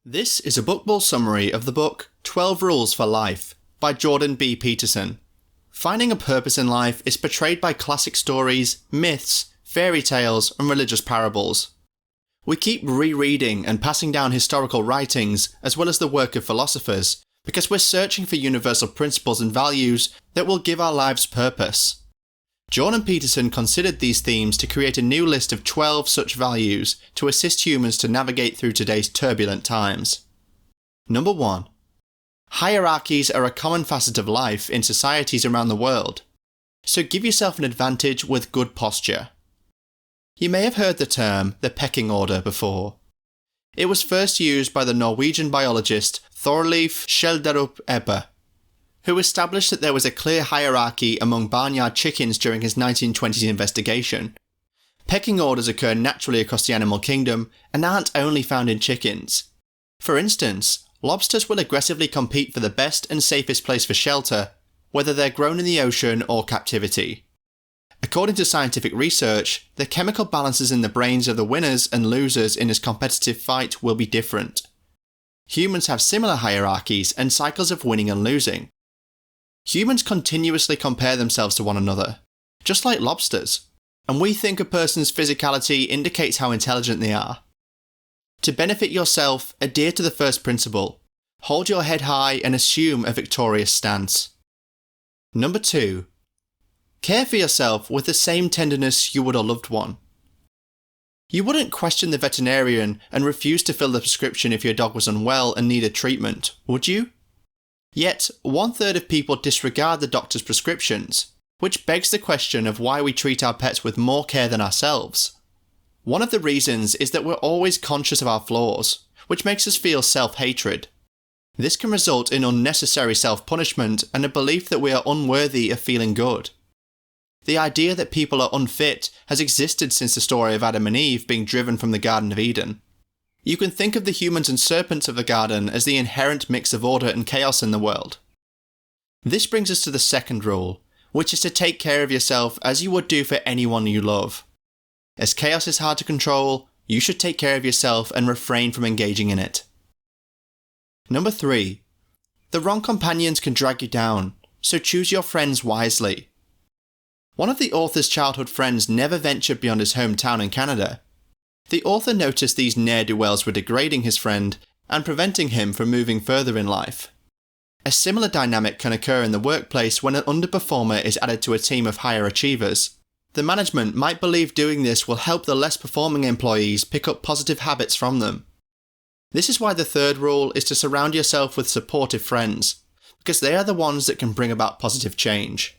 This is a bookball summary of the book 12 Rules for Life by Jordan B. Peterson. Finding a purpose in life is portrayed by classic stories, myths, fairy tales, and religious parables. We keep rereading and passing down historical writings as well as the work of philosophers because we're searching for universal principles and values that will give our lives purpose. Jordan Peterson considered these themes to create a new list of 12 such values to assist humans to navigate through today's turbulent times. Number 1. Hierarchies are a common facet of life in societies around the world, so give yourself an advantage with good posture. You may have heard the term the pecking order before. It was first used by the Norwegian biologist Thorleif Schjelderup Ebbe, who established that there was a clear hierarchy among barnyard chickens during his 1920s investigation. Pecking orders occur naturally across the animal kingdom and aren't only found in chickens. For instance, lobsters will aggressively compete for the best and safest place for shelter, whether they're grown in the ocean or captivity. According to scientific research, the chemical balances in the brains of the winners and losers in this competitive fight will be different. Humans have similar hierarchies and cycles of winning and losing. Humans continuously compare themselves to one another, just like lobsters, and we think a person's physicality indicates how intelligent they are. To benefit yourself, adhere to the first principle. Hold your head high and assume a victorious stance. Number 2. Care for yourself with the same tenderness you would a loved one. You wouldn't question the veterinarian and refuse to fill the prescription if your dog was unwell and needed treatment, would you? Yet, 1/3 of people disregard the doctor's prescriptions, which begs the question of why we treat our pets with more care than ourselves. One of the reasons is that we're always conscious of our flaws, which makes us feel self-hatred. This can result in unnecessary self-punishment and a belief that we are unworthy of feeling good. The idea that people are unfit has existed since the story of Adam and Eve being driven from the Garden of Eden. You can think of the humans and serpents of the garden as the inherent mix of order and chaos in the world. This brings us to the second rule, which is to take care of yourself as you would do for anyone you love. As chaos is hard to control, you should take care of yourself and refrain from engaging in it. Number 3. The wrong companions can drag you down, so choose your friends wisely. One of the author's childhood friends never ventured beyond his hometown in Canada. The author noticed these ne'er-do-wells were degrading his friend and preventing him from moving further in life. A similar dynamic can occur in the workplace when an underperformer is added to a team of higher achievers. The management might believe doing this will help the less performing employees pick up positive habits from them. This is why the third rule is to surround yourself with supportive friends, because they are the ones that can bring about positive change.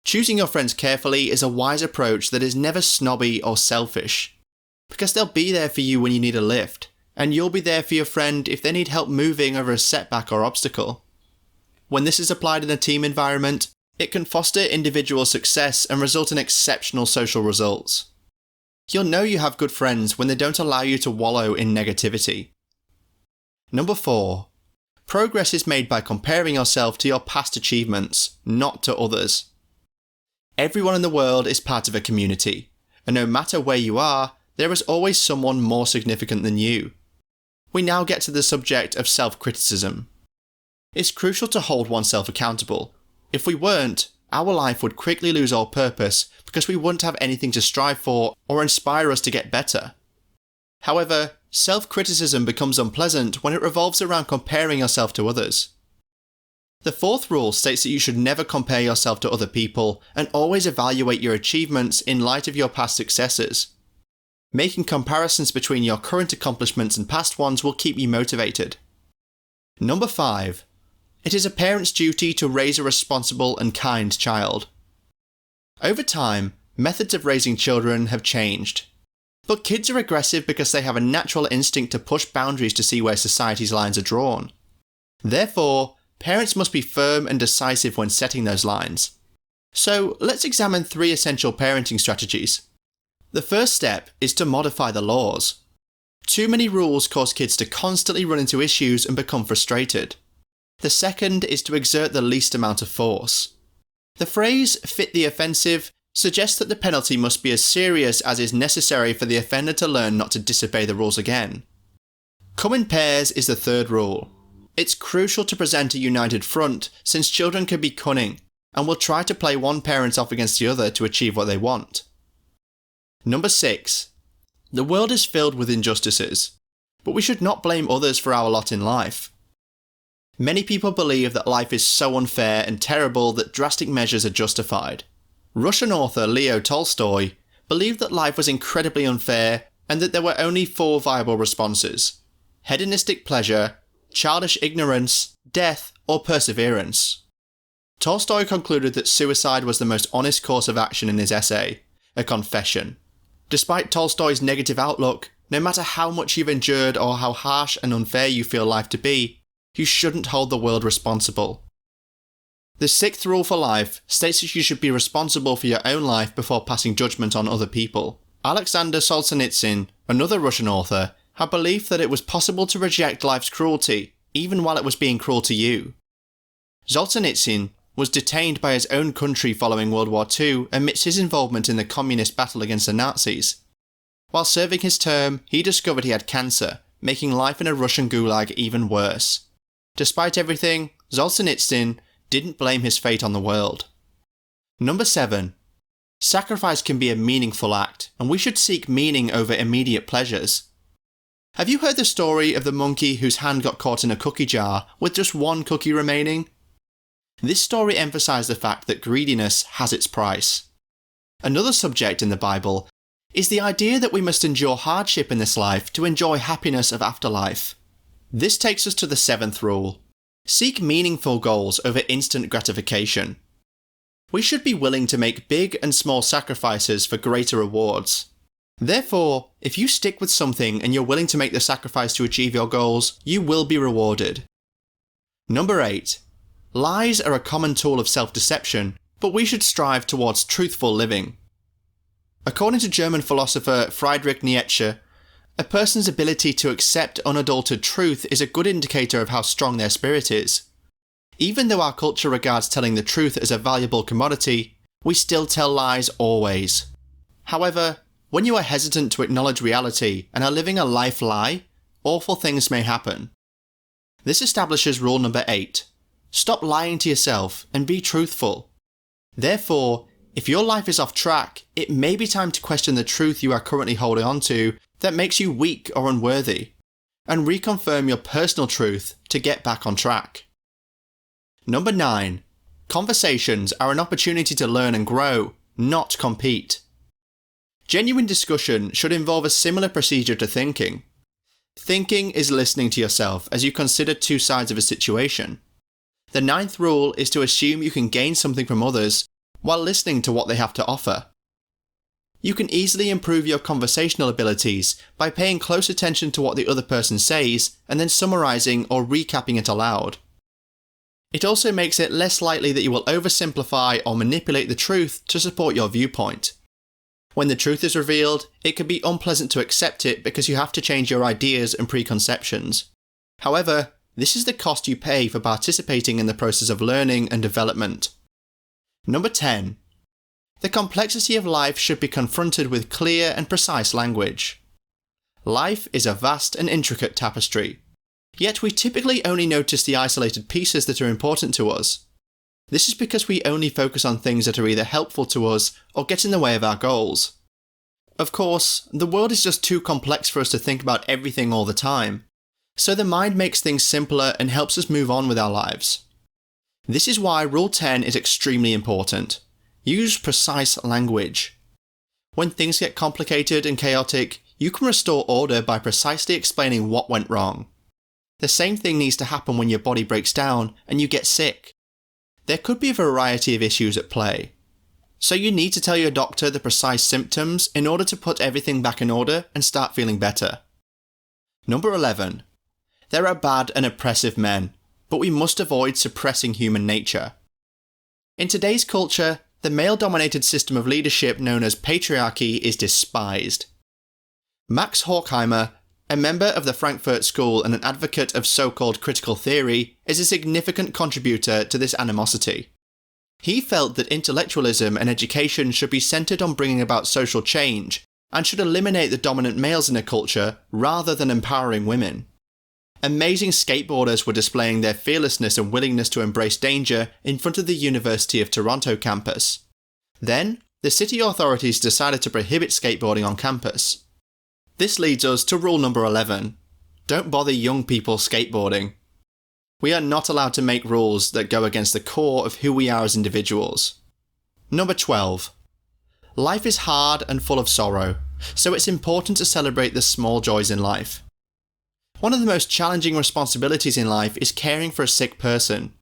Choosing your friends carefully is a wise approach that is never snobby or selfish, because they'll be there for you when you need a lift, and you'll be there for your friend if they need help moving over a setback or obstacle. When this is applied in a team environment, it can foster individual success and result in exceptional social results. You'll know you have good friends when they don't allow you to wallow in negativity. Number 4. Progress is made by comparing yourself to your past achievements, not to others. Everyone in the world is part of a community, and no matter where you are, there is always someone more significant than you. We now get to the subject of self-criticism. It's crucial to hold oneself accountable. If we weren't, our life would quickly lose all purpose because we wouldn't have anything to strive for or inspire us to get better. However, self-criticism becomes unpleasant when it revolves around comparing yourself to others. The 4th rule states that you should never compare yourself to other people and always evaluate your achievements in light of your past successes. Making comparisons between your current accomplishments and past ones will keep you motivated. Number 5. It is a parent's duty to raise a responsible and kind child. Over time, methods of raising children have changed. But kids are aggressive because they have a natural instinct to push boundaries to see where society's lines are drawn. Therefore, parents must be firm and decisive when setting those lines. So, let's examine 3 essential parenting strategies. The first step is to modify the laws. Too many rules cause kids to constantly run into issues and become frustrated. The second is to exert the least amount of force. The phrase "fit the offensive" suggests that the penalty must be as serious as is necessary for the offender to learn not to disobey the rules again. Come in pairs is the third rule. It's crucial to present a united front since children can be cunning and will try to play one parent off against the other to achieve what they want. Number 6. The world is filled with injustices, but we should not blame others for our lot in life. Many people believe that life is so unfair and terrible that drastic measures are justified. Russian author Leo Tolstoy believed that life was incredibly unfair and that there were only 4 viable responses: hedonistic pleasure, childish ignorance, death, or perseverance. Tolstoy concluded that suicide was the most honest course of action in his essay, A Confession. Despite Tolstoy's negative outlook, no matter how much you've endured or how harsh and unfair you feel life to be, you shouldn't hold the world responsible. The 6th rule for life states that you should be responsible for your own life before passing judgment on other people. Alexander Solzhenitsyn, another Russian author, had belief that it was possible to reject life's cruelty, even while it was being cruel to you. Solzhenitsyn was detained by his own country following World War II amidst his involvement in the communist battle against the Nazis. While serving his term, he discovered he had cancer, making life in a Russian gulag even worse. Despite everything, Solzhenitsyn didn't blame his fate on the world. Number 7. Sacrifice can be a meaningful act, and we should seek meaning over immediate pleasures. Have you heard the story of the monkey whose hand got caught in a cookie jar with just one cookie remaining? This story emphasised the fact that greediness has its price. Another subject in the Bible is the idea that we must endure hardship in this life to enjoy happiness of afterlife. This takes us to the 7th rule. Seek meaningful goals over instant gratification. We should be willing to make big and small sacrifices for greater rewards. Therefore, if you stick with something and you're willing to make the sacrifice to achieve your goals, you will be rewarded. Number 8. Lies are a common tool of self-deception, but we should strive towards truthful living. According to German philosopher Friedrich Nietzsche, a person's ability to accept unadulterated truth is a good indicator of how strong their spirit is. Even though our culture regards telling the truth as a valuable commodity, we still tell lies always. However, when you are hesitant to acknowledge reality and are living a life lie, awful things may happen. This establishes rule number 8. Stop lying to yourself and be truthful. Therefore, if your life is off track, it may be time to question the truth you are currently holding on to that makes you weak or unworthy, and reconfirm your personal truth to get back on track. Number 9. Conversations are an opportunity to learn and grow, not compete. Genuine discussion should involve a similar procedure to thinking. Thinking is listening to yourself as you consider 2 sides of a situation. The 9th rule is to assume you can gain something from others while listening to what they have to offer. You can easily improve your conversational abilities by paying close attention to what the other person says and then summarising or recapping it aloud. It also makes it less likely that you will oversimplify or manipulate the truth to support your viewpoint. When the truth is revealed, it can be unpleasant to accept it because you have to change your ideas and preconceptions. However, this is the cost you pay for participating in the process of learning and development. Number 10. The complexity of life should be confronted with clear and precise language. Life is a vast and intricate tapestry, yet we typically only notice the isolated pieces that are important to us. This is because we only focus on things that are either helpful to us or get in the way of our goals. Of course, the world is just too complex for us to think about everything all the time, so the mind makes things simpler and helps us move on with our lives. This is why Rule 10 is extremely important. Use precise language. When things get complicated and chaotic, you can restore order by precisely explaining what went wrong. The same thing needs to happen when your body breaks down and you get sick. There could be a variety of issues at play. So you need to tell your doctor the precise symptoms in order to put everything back in order and start feeling better. Number 11. There are bad and oppressive men, but we must avoid suppressing human nature. In today's culture, the male-dominated system of leadership known as patriarchy is despised. Max Horkheimer, a member of the Frankfurt School and an advocate of so-called critical theory, is a significant contributor to this animosity. He felt that intellectualism and education should be centred on bringing about social change and should eliminate the dominant males in a culture rather than empowering women. Amazing skateboarders were displaying their fearlessness and willingness to embrace danger in front of the University of Toronto campus. Then, the city authorities decided to prohibit skateboarding on campus. This leads us to rule number 11. Don't bother young people skateboarding. We are not allowed to make rules that go against the core of who we are as individuals. Number 12. Life is hard and full of sorrow, so it's important to celebrate the small joys in life. One of the most challenging responsibilities in life is caring for a sick person.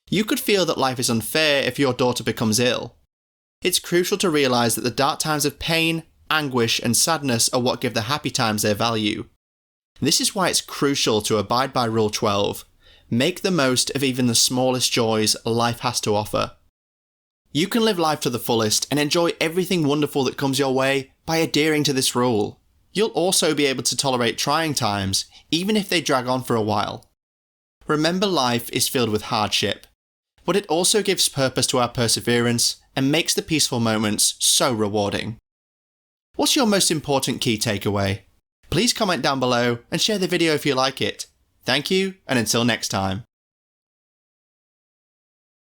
You could feel that life is unfair if your daughter becomes ill. It's crucial to realise that the dark times of pain, anguish and sadness are what give the happy times their value. This is why it's crucial to abide by Rule 12. Make the most of even the smallest joys life has to offer. You can live life to the fullest and enjoy everything wonderful that comes your way by adhering to this rule. You'll also be able to tolerate trying times, even if they drag on for a while. Remember, life is filled with hardship, but it also gives purpose to our perseverance and makes the peaceful moments so rewarding. What's your most important key takeaway? Please comment down below and share the video if you like it. Thank you, and until next time.